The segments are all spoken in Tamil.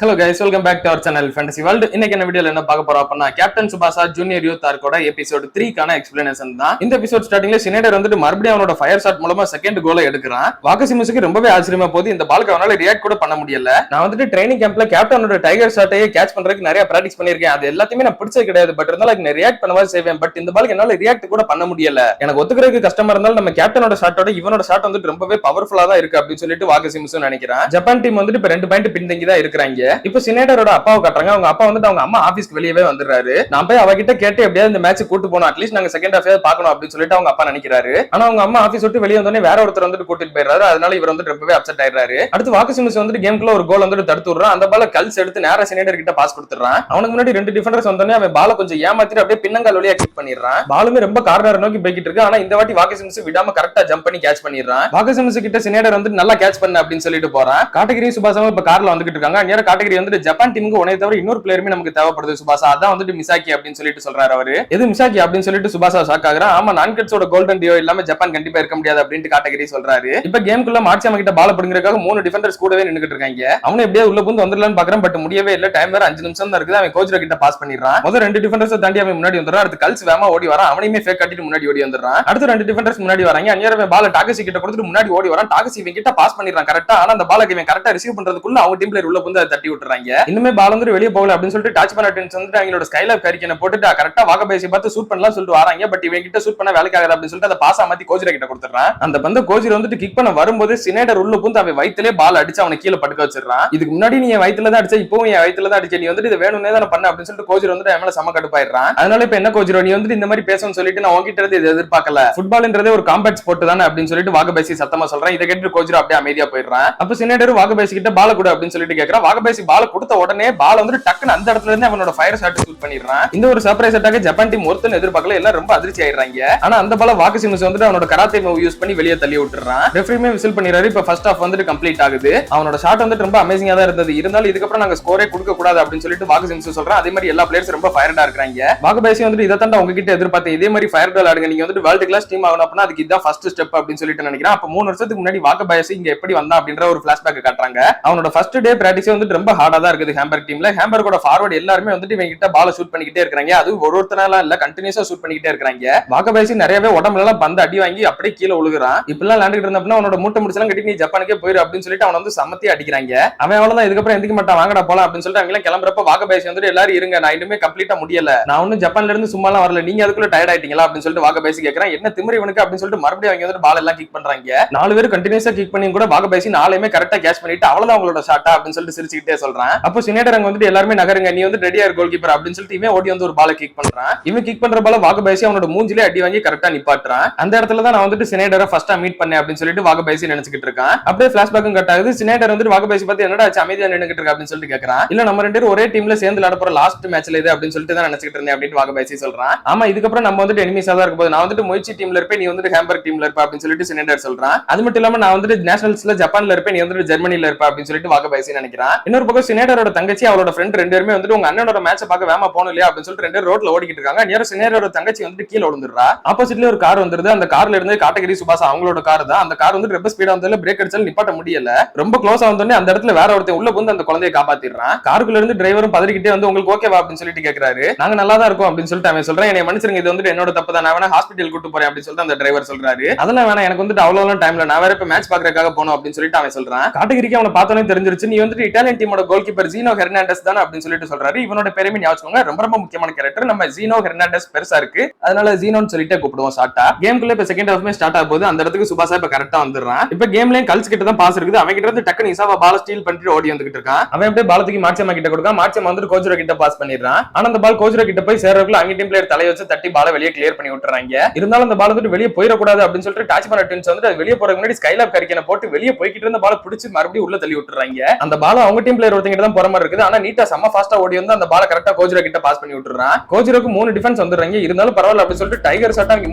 Hello guys, welcome back to our channel Fantasy World. இன்னைக்கு என்ன வீடியோல என்ன பார்க்க போறோம் அப்படின்னா கேப்டன் சுபாஷா ஜூனியர் யூத் ஆர்க்கோட எபிசோட் 3 கான எக்ஸ்பிளனேஷன் தான். இந்த எபிசோட் ஸ்டார்டிங்ல சினேடர் வந்துட்டு மறுபடியும் அவனோட ஃபயர் ஷாட் மூலமா செகண்ட் கோலை எடுக்கிறான். வாகசிமுஸுக்கு ரொம்பவே ஆச்சரியமா போகுது. இந்த பாலுக்கு அவனால ரியாக்ட் கூட பண்ண முடியல. நான் வந்துட்டு ட்ரைனிங் கேம்ப்ல கேப்டனோட டைகர் ஷாட்டையே கேட்ச் பண்றதுக்கு நிறைய பிராக்டிஸ் பண்ணிருக்கேன். அது எல்லாத்தையுமே நான் பிடிச்சது கிடையாது. பட் இருந்தாலும் நான் ரியாக்ட் பண்ணவா செய்வேன். பட் இந்த பாலுக்கு என்னால ரியாக்ட் கூட பண்ண முடியல. எனக்கு ஒத்துக்கிறதுக்கு கஷ்டமா இருந்தாலும் நம்ம கேப்டனோட ஷாட்டோட இவனோட ஷாட் வந்துட்டு ரொம்பவே பவர்ஃபுல்லா தான் இருக்கு அப்படின்னு சொல்லிட்டு வாகசிமுஸ் நினைக்கிறேன். ஜப்பான் டீம் வந்துட்டு இப்ப 2 பாயிண்ட் பின்தங்கி தான் இருக்காங்க. இப்போ சினேடரோட அப்பாவை காட்டுறாங்க. அவங்க அப்பா வந்துட்டு அவங்க அம்மா ஆபீஸ்க்கு வெளியவே வந்துடுறாரு. நான் போய் அவகிட்ட கேட்டு எப்படியாவது இந்த மேட்ச் கூட்டு போனோம், அட்லீஸ்ட் நாங்க செகண்ட் ஹாஃப் பார்க்கணும் அப்படின்னு சொல்லிட்டு அவங்க அப்பா நினைக்கிறாரு. ஆனா அவங்க அம்மா ஆபீஸ் விட்டு வெளியே வந்தோடனே வேற ஒருத்தர் வந்துட்டு கூட்டிட்டு போயிடுறாரு. அதனால இவர் வந்துட்டு ரொம்பவே அப்செட் ஆயிடுறாரு. அடுத்து வாகசிமுஸ் வந்துட்டு கேம்குள்ள ஒரு கோல் வந்துட்டு தடுத்து விடுறான். அந்த பால கல்ஸ் எடுத்து நேரா சினேடர் கிட்ட பாஸ் கொடுத்துறான். அவனுக்கு முன்னாடி 2 டிஃபெண்டர்ஸ் வந்தோடனே அவன் பால கொஞ்சம் ஏமாத்திட்டு அப்படியே பின்னங்கால் வழியா கிக் பண்ணிடுறான். பாலுமே ரொம்ப கார்னர் நோக்கி போய்கிட்டு இருக்கு. ஆனா இந்த வாட்டி வாகசிமுஸ் விடாம கரெக்டா ஜம்ப் பண்ணி கேட்ச் பண்ணிடுறான். வாகசிமுஸ் கிட்ட சினேடர் வந்துட்டு நல்லா கேட்ச் பண்ணு அப்படின்னு சொல்லிட்டு போறான். காட்டகிரி சுபாசாவும் இப்ப கார்ல வந்துட்டு இருக்காங்க. நேரா காட்டகிரி வந்துட்டு ஜப்பான் டீமுக்கு உனே தவிர இன்னொரு பிளேயருமே நமக்கு தேவைப்படுது சுபாஷா, அதான் வந்துட்டு மிசாக்கி அப்படின்னு சொல்லிட்டு சொல்றாரு அவரு. எது மிசாக்கி அப்படின்னு சொல்லிட்டு சுபாஷா ஷாக் ஆகுறான். ஆமா, நான்கட்ஸோட கோல்டன் டியோ இல்லாம ஜப்பான் கண்டிப்பா இருக்க முடியாது அப்படின்னு காட்டகிரி சொல்றாரு. இப்ப கேம்குள்ள மார்ச்சியாமா கிட்ட பால் பிடிக்கிறதுக்காக 3 டிஃபெண்டர்ஸ் கூடவே நின்னுட்டு இருக்காங்க. அவனே எப்படியே உள்ள புந்து வந்துடலாம்னு பாக்குறான். பட் முடியவே இல்ல. டைம் வேற 5 நிமிஷம் தான் இருக்குது. அவன் கோச்சர் கிட்ட பாஸ் பண்ணிடுறான். முதல் 2 டிஃபெண்டர்ஸ் தாண்டி அவன் முன்னாடி வந்துறான். அடுத்து கல்ஸ் வேகமா ஓடி வரான். அவனையுமே ஃபேக் கட்டிட்டு முன்னாடி ஓடி வந்துறான். அடுத்து 2 டிஃபெண்டர்ஸ் முன்னாடி வராங்க. அந்நேரம் பால் டாகசி கிட்ட கொடுத்துட்டு முன்னாடி ஓடி வரான். டாகசி இவன் கிட்ட பாஸ் பண்ணிடுறான் கரெக்டா. ஆனா அந்த பாலை இவன் கரெக்டா ரிசீவ் பண்றதுக்குள்ள அவங்க டீம் பிளேயர் உள்ள புந்து அதை தட்டி விட்டுறாங்க. இன்னுமே பால் வந்து வெளியே போகல அப்படின்னு சொல்லிட்டு டாச்மேன் அட்டென்ஸ் வந்து அவங்களோட ஸ்கைலாப் கரிக்கனை போட்டுட்டு கரெக்டா வாகபேசி பார்த்து ஷூட் பண்ணலாம் சொல்லிட்டு வராங்க. பட் இவங்க கிட்ட ஷூட் பண்ண வேலைக்கு ஆகாது அப்படின்னு சொல்லிட்டு அதை பாஸ் மாத்தி கோஜிர கிட்ட கொடுத்துறான். அந்த பந்த கோஜிர வந்துட்டு கிக் பண்ண வரும்போது சினேடர் உள்ள பூந்து அவன் வயித்திலே பால் அடிச்சு அவனை கீழே படுக்க வச்சிடறான். இதுக்கு முன்னாடி நீ என் வயித்துல தான் அடிச்ச, இப்போ என் வயித்துல தான் அடிச்ச, நீ வந்துட்டு இது வேணும்னே தான் பண்ண அப்படின்னு சொல்லிட்டு கோஜிர வந்துட்டு அவன் மேல சம கடுப்பாயிடுறான். அதனால இப்ப என்ன கோஜிரோ, நீ வந்துட்டு இந்த மாதிரி பேசணும்னு சொல்லிட்டு நான் உங்ககிட்ட இருந்து இது எதிர்பார்க்கல, ஃபுட்பால்ன்றதே ஒரு காம்பேக்ட் ஸ்போர்ட் தானே அப்படின்னு சொல்லிட்டு வாகபேசி சத்தமா சொல்றான். இதை கேட்டு கோஜிரோ அப்படியே அமைதியா போயிடுறான். அப்ப சினேடர் வாகபேசி கிட்ட பால கொடு அப்படின்னு சொல்லிட்டு கேட்கறான். வாகபேசி பால கொடுத்த உடனே பால் வந்துட்டு டக்குன்னு அந்த இடத்துல இருந்து அவனோட ஃபயர் ஷாட் ஷூட் பண்ணிடுறான். இந்த ஒரு சர்ப்ரைஸ் அட்டாக் ஜப்பான் டீம் ஒருத்தன் எதிர்பார்க்கல. எல்லாம் ரொம்ப அதிர்ச்சி ஆயிடுறாங்க. ஆனா அந்த பால வாகசிமுஸ் வந்துட்டு அவனோட கராத்தே மூவ் யூஸ் பண்ணி வெளியே தள்ளி விட்டுறான். ரெஃபரியுமே விசில் பண்ணிறாரு. இப்ப ஃபர்ஸ்ட் ஹாஃப் வந்துட்டு கம்ப்ளீட் ஆகுது. அவனோட ஷாட் வந்துட்டு ரொம்ப அமேசிங்கா தான் இருந்தது. இருந்தாலும் இதுக்கப்புறம் நாங்க ஸ்கோரே கொடுக்க கூடாது அப்படின்னு சொல்லிட்டு வாகசிமுஸ் சொல்றான். அதே மாதிரி எல்லா பிளேயர்ஸ் ரொம்ப ஃபயர்டா இருக்காங்க. வாகபேசி வந்துட்டு இதை தான் உங்ககிட்ட எதிர்பார்த்தேன், இதே மாதிரி ஃபயர்டா ஆடுங்க, நீங்க வந்துட்டு வேர்ல்ட் கிளாஸ் டீம் ஆகணும் அப்படின்னா அதுக்கு இதான் ஃபர்ஸ்ட் ஸ்டெப் அப்படின்னு சொல்லிட்டு நினைக்கிறேன். அப்ப 3 வருஷத்துக்கு முன்னாடி வாகபேசி இங்க எப்படி வந்தா அப்படின்ற ஒரு பிளாஷ்பேக் காட்டுறாங்க. அவனோட ஃபர்ஸ்ட் டே பிராக்டிஸ் வந்துட்டு ரொம்ப ஹார்டா தான் இருக்குது ஹேம்பர்க் டீம்ல. ஹேம்பர்கோட ஃபார்வர்ட் எல்லாருமே வந்துட்டு இவங்க கிட்ட பால் ஷூட் பண்ணிக்கிட்டே இருக்காங்க. அது ஒருத்தனால இல்ல, கண்டினியூஸா ஷூட் பண்ணிக்கிட்டே இருக்காங்க. வாகபேசி நிறையவே உடம்புல எல்லாம் பந்து அடி வாங்கி அப்படியே கீழே விழுகுறான். இப்பெல்லாம் விளையாண்டுட்டு இருந்தப்ப அவனோட மூட்டை முடிச்செல்லாம் கட்டி நீ ஜப்பானுக்கே போயிரு அப்படின்னு சொல்லிட்டு அவன் வந்து சமத்தி அடிக்கிறாங்க. அவன் அவ்வளவுதான், இதுக்கப்புறம் எந்திக்க மாட்டான், வாங்கடா போலாம் அப்படின்னு சொல்லிட்டு அவங்க கிளம்புறப்ப வாகபேசி வந்துட்டு எல்லாரும் இருங்க, நான் இன்னுமே கம்ப்ளீட்டா முடியல, நான் ஒன்னும் ஜப்பான்ல இருந்து சும்மா எல்லாம் வரல, நீங்க அதுக்குள்ள டயர்ட் ஆயிட்டீங்களா அப்படின்னு சொல்லிட்டு வாகபேசி கேட்கறான். என்ன திமிரு இவனுக்கு அப்படின்னு சொல்லிட்டு மறுபடியும் அவங்க வந்து பால் எல்லாம் கிக் பண்றாங்க. 4 பேர் கண்டினியூஸா கிக் பண்ணி கூட வாகபேசி 4மே கரெக்டா கேட்ச் பண்ணிட்டு அவ்வளவுதான் அவங்களோட ஷாட்டா அப்படின்னு சொல்லிட்டு சிரிச்சுக்கிட்டே சொல்றான். அப்போ சினேடர் அங்க வந்துட்டு எல்லாருமே நகருங்க, நீ வந்து ரெடியா கோல் கீப்பர் அப்படின்னு சொல்லிட்டு இவன் ஓடி வந்து ஒரு பால கிக் பண்றான். இவன் கிக் பண்ற பால வாகபேசி அவனோட மூஞ்சிலே அடி வாங்கி கரெக்டா நிப்பாட்டுறான். அந்த இடத்துல தான் நான் வந்துட்டு சினேடரை ஃபர்ஸ்டா மீட் பண்ணேன் அப்படின்னு சொல்லிட்டு வாகபேசி நினைச்சிட்டு இருக்கான். அப்படியே பிளாஷ்பேக்கும் கட் ஆகுது. சினேடர் வந்துட்டு வாகபேசி பார்த்து என்னடா அமைதியா நின்னுகிட்டு இருக்க அப்படின்னு சொல்லிட்டு கேட்கறான். இல்ல நம்ம 2 பேரும் ஒரே டீம்ல சேர்ந்து விளையாட போற லாஸ்ட் மேட்ச்ல இது அப்படின்னு சொல்லிட்டு தான் நினைச்சிட்டு இருந்தேன் அப்படின்னு வாகபேசி சொல்றான். ஆமா, இதுக்கப்புறம் நம்ம வந்துட்டு எனிமீஸா தான் இருக்க போது, நான் வந்துட்டு மொய்ச்சி டீம்ல இருப்பேன், நீ வந்துட்டு ஹேம்பர்க் டீம்ல இருப்ப அப்படின்னு சொல்லிட்டு சினேடர் சொல்றான். அது மட்டும் இல்லாம நான் வந்துட்டு நேஷனல்ஸ்ல ஜப்பான்ல இருப்பேன், நீ வந்துட்டு ஜெர்மனில இருப்ப அப்படின்னு சொல்லிட்டு வாகபேசி நினைக்கிறான். இன்னொரு பக்கம் சினேடரோட தங்கச்சி அவளோட ஃப்ரெண்ட் 2 பேருமே வந்துட்டு உங்க அண்ணனோட மேட்ச் பார்க்க வேமா போகணும் இல்லையா அப்படின்னு சொல்லிட்டு 2 பேரும் ரோட்ல ஓடிக்கிட்டு இருக்காங்க. நேரம் சினேடரோட தங்கச்சி வந்துட்டு கீழே விழுந்துடுறா. ஆப்போசிட்ல ஒரு கார் வந்துருது. அந்த கார்ல இருந்து காட்டகிரி சுபாஷா அவங்களோட கார் தான். அந்த கார் வந்து ரொம்ப ஸ்பீடா வந்ததுல பிரேக் அடிச்சாலும் நிப்பாட்ட முடியல. ரொம்ப க்ளோஸா வந்தோடனே அந்த இடத்துல வேற ஒருத்தன் உள்ள வந்து அந்த குழந்தையை காப்பாத்திடுறான். காருக்குள்ள இருந்து டிரைவரும் பதறிக்கிட்டே வந்து உங்களுக்கு ஓகேவா அப்படின்னு சொல்லிட்டு கேட்கறாரு. நாங்க நல்லா தான் இருக்கோம் அப்படின்னு சொல்லிட்டு அவன் சொல்றான். என்னை மன்னிச்சிருங்க, இது வந்துட்டு என்னோட தப்பு தான், நான் வேணா ஹாஸ்பிட்டல் கூட்டு போறேன் அப்படின்னு சொல்லிட்டு அந்த டிரைவர் சொல்றாரு. அதெல்லாம் வேணா, எனக்கு வந்துட்டு அவ்வளவு டைம்ல நான் வேற இப்ப மேட்ச் பாக்குறதுக்காக போனோம் அப்படின்னு சொல்லிட்டு அவன் சொல்றான். காட்டகிரிக்கு அவனை பார்த்தோன்னே தெரிஞ்சிருச்சு, நீ வந்துட்டு இட்டாலியன் டீமோட கோல் கீப்பர் ஜீனோ ஹெர்னாண்டஸ் தானே அப்படின்னு சொல்லிட்டு சொல்றாரு. இவனோட பேருமே ஞாபகம், ரொம்ப ரொம்ப முக்கியமான கேரக்டர், நம்ம ஜீனோ ஹெர்னாண்டஸ் பெருசா இருக்கு, அதனால ஜீனோன்னு சொல்லிட்டு கூப்பிடுவோம் ஷார்ட்டா. கேம்குள்ள இப்ப செகண்ட் ஹாஃப்மே ஸ்டார்ட் ஆகும் போது அந்த இடத்துக்கு சுபாஷா இப்ப கரெக்டா வந்துடுறான். இப்ப கேம்லயும் கல்ஸ் கிட்ட தான் பாஸ் இருக்குது. அவன் கிட்ட இருந்து டக்குனு இசாவா பால ஸ்டீல் பண்ணிட்டு ஓடி வந்துகிட்டு இருக்கான். அவன் அப்படியே பாலத்துக்கு மார்ச்சியமா கிட்ட கொடுக்கான். மார்ச்சியமா வந்துட்டு கோஜிரோ கிட்ட பாஸ் பண்ணிடுறான். ஆனா அந்த பால் கோஜிரோ கிட்ட போய் சேர்றதுக்குள்ள அவங்க டீம் பிளேயர் தலையை வச்சு தட்டி பால வெளியே கிளியர் பண்ணி விட்டுறாங்க. இருந்தாலும் அந்த பால் வந்துட்டு வெளியே போயிடக்கூடாது அப்படின்னு சொல்லிட்டு டாச்மேன் அட்டென்ஸ் வந்துட்டு வெளியே போறதுக்கு முன்னாடி ஸ்கைலாப் கரிக்கனை போட்டு வெளியே போய்கிட்டு இருந்த பால பிடிச்சு மறுபடியும் உள்ள தள்ளி விட்டுறாங்க. அந்த பால அவங்க டீம் பிளேயர் ஒருத்தங்க தான் போற மாதிரி இருக்குது. ஆனா நீட்டா செம்ம ஃபாஸ்டா ஓடி வந்து அந்த பால கரெக்டா கோஜிரோ கிட்ட பாஸ் பண்ணி விட்டுறான். கோஜிரோக்கு 3 டிஃபென்ஸ் வந்துடுறாங்க. இருந்தாலும் பரவாயில்ல அப்படின்னு சொல்லிட்டு டைகர் ஷாட் அவங்க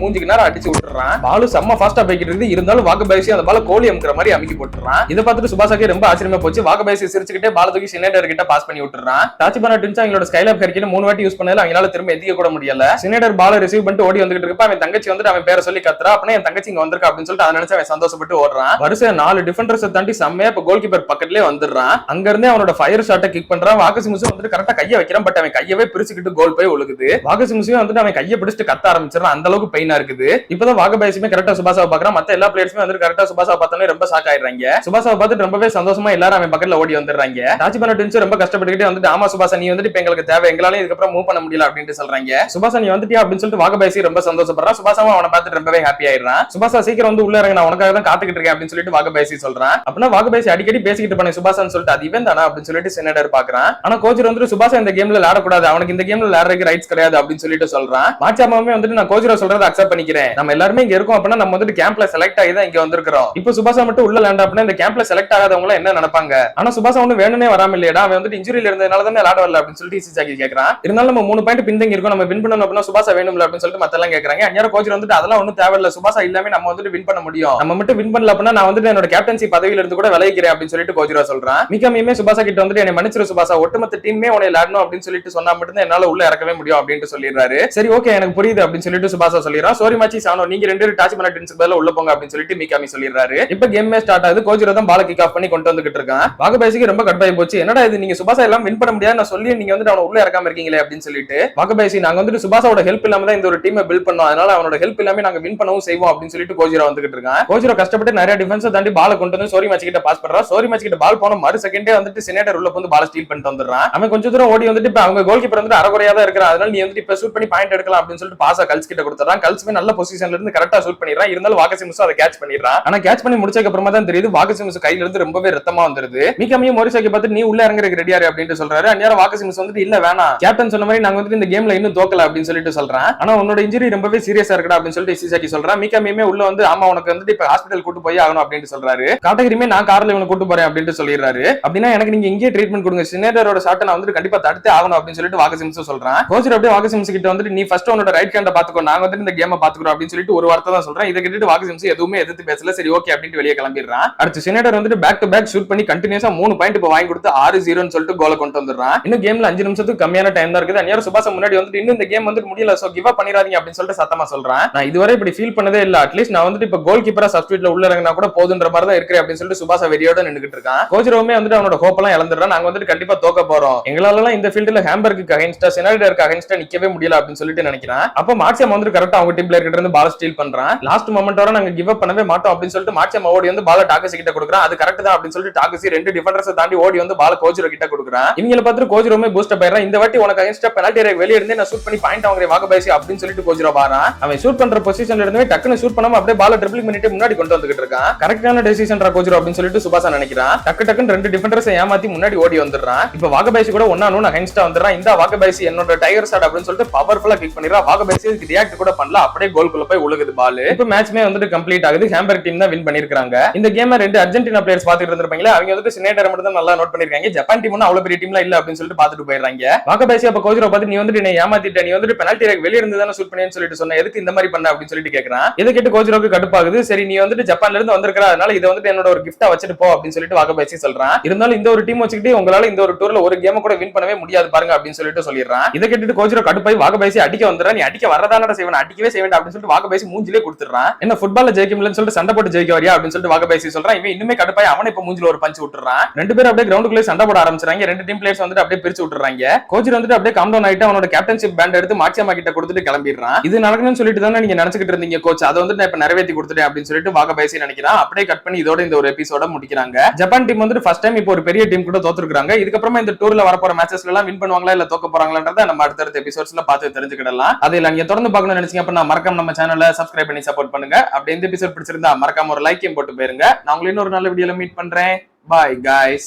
மூஞ்சிக்கு நேரம் அடிச்சு விட்டுறான். பால் செம்ம ஃபாஸ்டா போய்கிட்டு இருக்குது. இருந்தாலும் வாகபேசி அந்த பால கோலி அமுக்குற மாதிரி அமுக்கி போட்டுறான். இதை பார்த்துட்டு சுபாஷாக்கு ரொம்ப ஆச்சரியமா போச்சு. வாகபேசி சிரிச்சுக்கிட்டே பால தூக்கி சினேடர் கிட்ட பாஸ் பண்ணி விட்டுறான். டாச்சிபானா ட்வின்ஸ் அவங்களோட ஸ்கைலாப் கரிக்கனை 3 வாட்டி யூஸ் பண்ணல, அவங்களால திரும்ப எதிக்க கூட முடியல. சினேடர் பால ரிசீவ் பண்ணிட்டு ஓடி வந்துட்டு இருக்கப்ப அவன் தங்கச்சி வந்துட்டு அவன் பேரை சொல்லி கத்துறா. அப்படியே என் தங்கச்சி இங்க வந்திருக்கா அப்படின்னு சொல்லிட்டு அதை நினைச்சு அவன் சந்தோஷப்பட்டு ஓடுறான். வரிசை 4 டிஃபெண்டர்ஸ் தாண்டி செம்மையா இப்ப கோல் கீப்பர் பக்கத்துலயே வந்துடுறான். அங்க இருந்தே அவனோட ஃபயர் ஷாட்டை கிக் பண்றான். வாகசிமுசு வந்து கரெக்டா கையை வைக்கிறான். பட் அவன் கையவே பிரிச்சுக்கிட்டு கோல் போய் ஒழுகுது. வாகசிமுசுவே வந்து அவன் கையை பிடிச்சிட்டு கத்த ஆரம்பிச்சிடறான். அந்த அளவுக்கு பெயினா இருக்குது. இப்பதான் வாகபாயசுமே கரெக்டா சுபாசாவை பாக்குறான். மத்த எல்லா பிளேயர்ஸுமே வந்து கரெக்டா சுபாசாவை பார்த்தோன்னே ரொம்ப ஷாக் ஆயிடுறாங்க. சுபாசாவை பார்த்துட்டு ரொம்பவே சந்தோஷமா எல்லாரும் அவன் பக்கத்துல ஓடி வந்துடுறாங்க. தாச்சிபானா ட்வின்ஸ் ரொம்ப கஷ்டப்பட்டுக்கிட்டே வந்துட்டு ஆமா சுபாசா நீ வந்துட்டு இப்ப எங்களுக்கு தேவை, எங்களால இதுக்கப்புறம் மூவ் பண்ண முடியல அப்படின்னு சொல்றாங்க. சுபாசா நீ வந்துட்டியா அப்படின்னு சொல்லிட்டு வாகபாயசி ரொம்ப சந்தோஷப்படுறான். சுபாசாவும் அவனை பார்த்துட்டு ரொம்பவே ஹாப்பி ஆயிடுறான். சுபாசா சீக்கிரம் வந்து உள்ள இறங்க, நான் உனக்காக தான் காத்துக்கிட்டு இருக்கேன் அப்படின்னு சொல்லிட்டு வாகபாயசி சொல்றான். அப்படின்னா வாகபாயசி அடிக்கடி பேசிக்கிட்டு பண்ண சுபாசான்னு சொல்லிட்டு அது இவன் தானா அப்படின்னு சொல்லிட்டு செனடர் பாக்குறான். ஆனா கோச்சர் வந்துட்டு சுபாசா இந்த கேம்ல விளையாடக்கூடாது, அவனுக்கு இந்த கேம்ல விளையாடுறதுக்கு ரைட்ஸ் கிடையாது அப்படின்னு சொல்லிட்டு சொல்றான். மாச்சாமாவே வந்துட்டு நான் கோச்சரை சொல்றதை அக்செப்ட் பண்ணிக்கிறேன், நம்ம எல்லாருமே இங்க இருக்கோம் அப்படின்னா நம்ம வந்துட்டு கேம்ப்ல செலக்ட் ஆகி தான் இங்க வந்திருக்கிறோம். இப்போ சுபாசா மட்டும் உள்ள லேண்ட் அப்படின்னா இந்த கேம்ப்ல செலக்ட் ஆகாதவங்க என்ன நினைப்பாங்க? ஆனா சுபாசா ஒண்ணு வேணும்னே வராம இல்லையடா, அவன் வந்துட்டு இன்ஜுரியில இருந்ததுனால தான் விளையாட வரல அப்படின்னு சொல்லிட்டு இசிசாக்கி கேக்குறான். இருந்தாலும் நம்ம 3 பாயிண்ட் பின்தங்கி இருக்கோம், நம்ம வின் பண்ணணும் அப்படின்னா சுபாசா வேணும்ல அப்படின்னு சொல்லிட்டு மத்தெல்லாம் கேக்குறாங்க. அந்நேரம் கோச்சர் வந்துட்டு அதெல்லாம் ஒன்றும் தேவையில்ல, சுபாசா இல்லாம நம்ம வந்துட்டு வின் பண்ண முடியும், நம்ம மட்டும் வின் பண்ணல அப்படின்னா நான் வந்துட்டு என்னோட கேப்டன்சி பதவியில இருந்து கூட விலகிக்கிறேன் அப்படின்னு சொல்லிட்டு கோச்சரா சொல்றான். மிகமே சுபாசா கிட்ட வந்துட்டு என்னை மன்னிச்சிரு சுபாசா, ஒட்டுமொத்த டீமே உன்னை விளையாடணும் அப்படின்னு சொல்லிட்டு சொன்னா மட்டும் தான் என்னால உள்ள இறக்கவே முடியும் அப்படின்னு சொல்லிடுறாரு. சரி ஓகே எனக்கு புரியுது அப்படின்னு சொல்லிட்டு சுபாசா சொல்லிடுறான். சோரி மாச்சி சானோ நீங்க 2 பேரும் டாச்சிபானா ட்வின்ஸ்க்கு பதிலா உள்ள போங்க அப்படின்னு சொல்லிட்டு மிகாமி சொல்லிடுறாரு. இப்ப கேமே ஸ்டார்ட் ஆகுது. கோச்சரா தான் பால கிக் ஆஃப் பண்ணி கொண்டு வந்துகிட்டு இருக்கான். வாகபாயசிக்கு ரொம்ப கடுப்பாயி போச்சு. என்னடா இது நீங்க சுபாசா எல்லாம் வின் பண்ண முடியாது நான் சொல்லி நீங்க வந்துட்டு அவனை உள்ள இறக்காம இருக்கீங்களே அப்படின்னு சொல்லிட்டு வாகபாயசி நாங்க வந்துட்டு சுபாசாவோட ஹெல்ப் இல்லாம தான் இந்த ஒரு டீமை பில்ட் பண்ணோம், அதனால அவனோட ஹெல்ப் இல்லாம நாங்க வின் பண்ணவும் செய்வோம் அப்படின்னு சொல்லிட்டு கோஜிரா வந்துகிட்டு இருக்கான். கோஜிரா கஷ்டப்பட்டு நிறைய டிஃபென்ஸ் தாண்டி பால கொண்டு வந்து சோரி மேட்ச் கிட்ட பாஸ் பண்றான். சோரி மேட்ச் கிட்ட பால் போன மறு செகண்டே வந்துட்டு சினேட்டர் உள்ள வந்து பால ஸ்டீல் பண்ணிட்டு வந்துடுறான். அவன் கொஞ்சம் தூரம் ஓடி வந்துட்டு இப்ப அவங்க கோல் கீப்பர் வந்துட்டு அரைகுறையா தான் இருக்கிறான், அதனால நீ வந்துட்டு இப்ப ஷூட் பண்ணி பாயிண்ட் எடுக்கலாம் அப்படின்னு சொல்லிட்டு பாஸா கல்ஸ் கிட்ட கொடுத்துறான். கல்ஸ்மே நல்ல பொசிஷன்ல இருந்து கரெக்டா ஷூட் பண்ணிடுறான். இருந்தாலும் வாகசிமுசு அதை கேட்ச் பண்ணிடுறான். ஆனா கேட்ச் பண்ணி முடிச்சதுக்கு அப்புறமா தான் தெரியுது வாகசிமுசு கையில இருந்து ரொம்பவே ரத்தமா வந்துருது. மிகாமியும் மோரிசாக்கி பார்த்து நீ உள்ள இறங்குறதுக்கு ரெடியாரு அப்படின்னு சொல்றாரு. அந்நேரம் வாகசிமுசு வந்துட்டு இல்ல வேணாம், கேப்டன் சொன்ன மாதிரி நாங்க வந்துட்டு இந்த கேம்ல இன்னும் தோக்கல அப்படின்னு சொல்லிட்டு சொல்றான். ஆனா உன்னோட இன்ஜுரி ரொம்பவே சீரியஸா இருக்குடா அப்படின்னு சொல்லிட்டு இசிசாக்கி சொல்றான். மிகாமியுமே உள்ள வந்து ஆமா உனக்கு வந்துட்டு இப்ப ஹாஸ்பிடல் கூட்டு போய் ஆகணும் அப்படின்னு சொல்றாரு. காட்டகிரியுமே நான் கார்ல இவனை கூட்டு போறேன் அப்படின்னு சொல்லிடுறாரு. அப்படின்னா எனக்கு நீங்க இங்கே ட்ரீட்மெண்ட் கொடுங்க, சினேட்டரோட ஷாட்டை நான் வந்துட்டு கண்டிப்பா தடுத்து ஆகணும் அப்படின்னு சொல்லிட்டு வாகசிமுசு சொல்றான். கோச்சர் அப்படியே வாகசிமுசு கிட்ட வந்துட்டு நீ ஃபர்ஸ்ட் உன்னோட ரைட் ஹேண்ட பாத்துக்கோ, நாங்க வந்துட்டு இந்த கேமை பாத்துக்கிறோம் அப்படின்னு சொல்லிட்டு ஒரு வார்த்தை தான் சொல்றேன். இதை கேட்டுட்டு வாகசிமுசு எதுவுமே எதிர்த்து பேசல. சரி ஓகே அப்படின்னு வெளியே கிளம்பிடுறான். அடுத்து சினேட்டர் வந்துட்டு பேக் டு பேக் ஷூட் பண்ணி கண்டினியூஸா 3 பாயிண்ட் இப்ப வாங்கி கொடுத்து 6-0 சொல்லிட்டு கோலை கொண்டு வந்துடுறான். இன்னும் கேம்ல 5 நிமிஷத்துக்கு கம்மியான டைம் தான் இருக்குது. அந்நேரம் சுபாசா முன்னாடி வந்துட்டு இன்னும் இந்த கேம் வந்துட்டு முடியல, சோ கிவ் அப் பண்ணிராதீங்க அப்படின்னு சொல்லிட்டு சத்தமா சொல்றான். நான் இதுவரை இப்படி ஃபீல் பண்ணதே இல்ல, அட்லீஸ்ட் நான் வந்துட்டு இப்ப கோல் கீப்பரா சப்ஸ்டிட்யூட்ல உள்ள இறங்கினா கூட போதுன்ற மாதிரி தான் இருக்கிறேன் அப்படின்னு சொல்லிட்டு சுபாசா வெறியோட நின்னுகிட்டு இருக்கான். கோச்சரவுமே வந்துட்டு அவனோட ஹோப் எல்லாம் இழந்துடுறான். நாங்க வந்துட்டு கண்டிப்பா தோக்க போறோம், எங்களால எல்லாம் இந்த ஃபீல்ட்ல ஹேம்பர்க்கு அகைன்ஸ்டா சினாரிடருக்கு அகைன்ஸ்டா நிக்கவே முடியல அப்படின்னு சொல்லிட்டு நினைக்கிறான். அப்ப மார்சியம் வந்துட்டு கரெக்டா அவங்க டீம் பிளேயர் கிட்ட இருந்து பால் ஸ்டீல் பண்றான். லாஸ்ட் மொமெண்ட் வரை நாங்க கிவ் அப் பண்ணவே மாட்டோம் அப்படின்னு சொல்லிட்டு மார்சியம் ஓடி வந்து பால டாகசி கிட்ட கொடுக்குறான். அது கரெக்ட் தான் அப்படின்னு சொல்லிட்டு டாகசி 2 டிஃபெண்டர்ஸ் தாண்டி ஓடி வந்து பால கோச்சர் கிட்ட கொடுக்குறான். இவங்கள பார்த்து கோச்சருமே பூஸ்ட் அப் ஆயிடுறான். இந்த வாட்டி உனக்கு அகைன்ஸ்டா பெனல்டி ஏரியா வெளிய இருந்து நான் ஷூட் பண்ணி பாயிண்ட் வாங்குறேன் வாகபாயசி அப்படின்னு சொல்லிட்டு கோச்சரா பாறான். அவன் ஷூட் பண்ற பொசிஷன்ல இருந்து டக்குனு ஷூட் பண்ணாம அப்படியே பால ட்ரிபிளிங் பண்ணிட்டு முன்னாடி கொண்டு வந்துகிட்டு இருக்கான். கரெக்டான டெசிஷன்ரா கோச்சர் அப்படின்னு சொல்லிட்டு சுபாசா நினைக்கிறான். டக்குன்னு 2 டிஃபெண்டர்ஸ் ஏமாத்தி முன்னாடி ஓடி வந்துடுறான். இப்ப வாகபாயசி கூட ஒன்னா அகைன்ஸ்டா வந்துடுறான். இந்த வாகபாயசி என்னோட டைகர் ஷாட் அப்படின்னு சொல்லிட்டு பவர்ஃபுல்லா கிக் பண்ணிடுறான். வாகபாயசி இதுக்கு ரியாக்ட் கூட பண்ணல, அப்படியே கோல்குள்ள போய் உழுகுது பால். இப்ப மேட்ச்மே வந்துட்டு கம்ப்ளீட் ஆகுது. ஹேம்பர்க் டீம் தான் வின் பண்ணிருக்காங்க. இந்த கேம் 2 அர்ஜென்டினா பிளேயர்ஸ் பாத்துட்டு இருந்திருப்பாங்க, அவங்க வந்துட்டு சினேட்டர் மட்டும் தான் நல்லா நோட் பண்ணிருக்காங்க. ஜப்பான் டீம் ஒன்னும் அவ்வளவு பெரிய டீம்ல இல்ல அப்படின்னு சொல்லிட்டு பாத்துட்டு போயிடுறாங்க. வாகபாயசி அப்ப கோச்சரை பார்த்து நீ வந்துட்டு என்ன ஏமாத்திட்ட, நீ வந்துட்டு பெனல்டி ஏரியா வெளிய இருந்து தான ஷூட் பண்ணேன்னு சொல்லிட்டு சொன்ன, எதுக்கு இந்த மாதிரி பண்ண அப்படின்னு சொல்லிட்டு கேக்குறான். இதை கேட்டு கோச்சருக்கு கடுப்பாகுது. சரி நீ வந்துட்டு ஜப்பான்ல இருந்து வந்திருக்கிற, அதனால இதை வந்துட்டு என்னோட ஒரு கிஃப்டா வச்சுட்டு போ அப்படின்னு சொல்லிட்டு வாகபாயசி சொல்றான். இருந்தாலும் இந்த ஒரு டீம் வச்சுக்கிட்டு உங்களால இந்த ஒரு டூர்ல ஒரு கேம் கூட வின் பண்ணவே முடியாது பாருங்க அப்படின்னு சொல்லிட்டு சொல்லிடுறான். இதை கேட்டுட்டு கோச்சரை கடுப்பாய் வாகபாயசி அடிக்க வந்துடுறா. நீ அடிக்க வரதானடா செய்வன, அடிக்கவே செய்ய வேண்டாம் அப்படின்னு சொல்லிட்டு வாகபாயசி மூஞ்சிலே கொடுத்துறான். என்ன ஃபுட்பால்ல ஜெயிக்க முடியலன்னு சொல்லிட்டு சண்டை போட்டு ஜெயிக்க வரியா அப்படின்னு சொல்லிட்டு வாகபாயசி சொல்றான். இவன் இன்னுமே கடுப்பாய் அவனை இப்ப மூஞ்சில ஒரு பஞ்ச் விட்டுறான். 2 பேரும் அப்படியே கிரவுண்டுக்குள்ளே சண்டை போட ஆரம்பிச்சாங்க. 2 டீம் பிளேயர்ஸ் வந்துட்டு அப்படியே பிரிச்சு விட்டுறாங்க. கோச்சர் வந்துட்டு அப்படியே காம் டவுன் ஆயிட்டு அவனோட கேப்டன்ஷிப் பேண்ட் எடுத்து மாட்சியம்மா கிட்ட கொடுத்துட்டு கிளம்பிடுறான். இது நடக்கணும்னு சொல்லிட்டு தானே நீங்க நினைச்சிட்டு இருந்தீங்க கோச், அதை வந்துட்டு நான் இப்ப நிறைவேற்றி கொடுத்துட்டேன் அப்படின்னு சொல்லிட்டு வாகபாயசி நினைக்கிறான். அப்படியே கட் பண்ணி இதோட இந்த ஒரு எபிசோட முடிக்கிறாங்க. ஜப்பான் டீம் வந்துட்டு ஃபர்ஸ்ட் டைம் இப்போ ஒரு பெரிய டீம் கூட தோத்துருக்காங்க. இதுக்கப்புறமா இந்த டூர்ல வரப்போற மேட்சஸ்ல எல்லாம் வின் பண்ணுவாங்களா இல்ல தோக்க போறாங்களான்றத நம்ம அடுத்த எபிசோட்ஸ்ல பார்த்து தெரிஞ்சுக்கிடலாம். அதில் நீங்க தொடர்ந்து பார்க்கணும்னு நினைச்சீங்க அப்படின்னா மறக்காம நம்ம சேனலை சப்ஸ்கிரைப் பண்ணி சப்போர்ட் பண்ணுங்க. அப்படி இந்த எபிசோட் பிடிச்சிருந்தா மறக்காம ஒரு லைக்கையும் போட்டு போயிருங்க. நான் உங்களை இன்னொரு நல்ல வீடியோல மீட் பண்றேன். பாய் गाइस.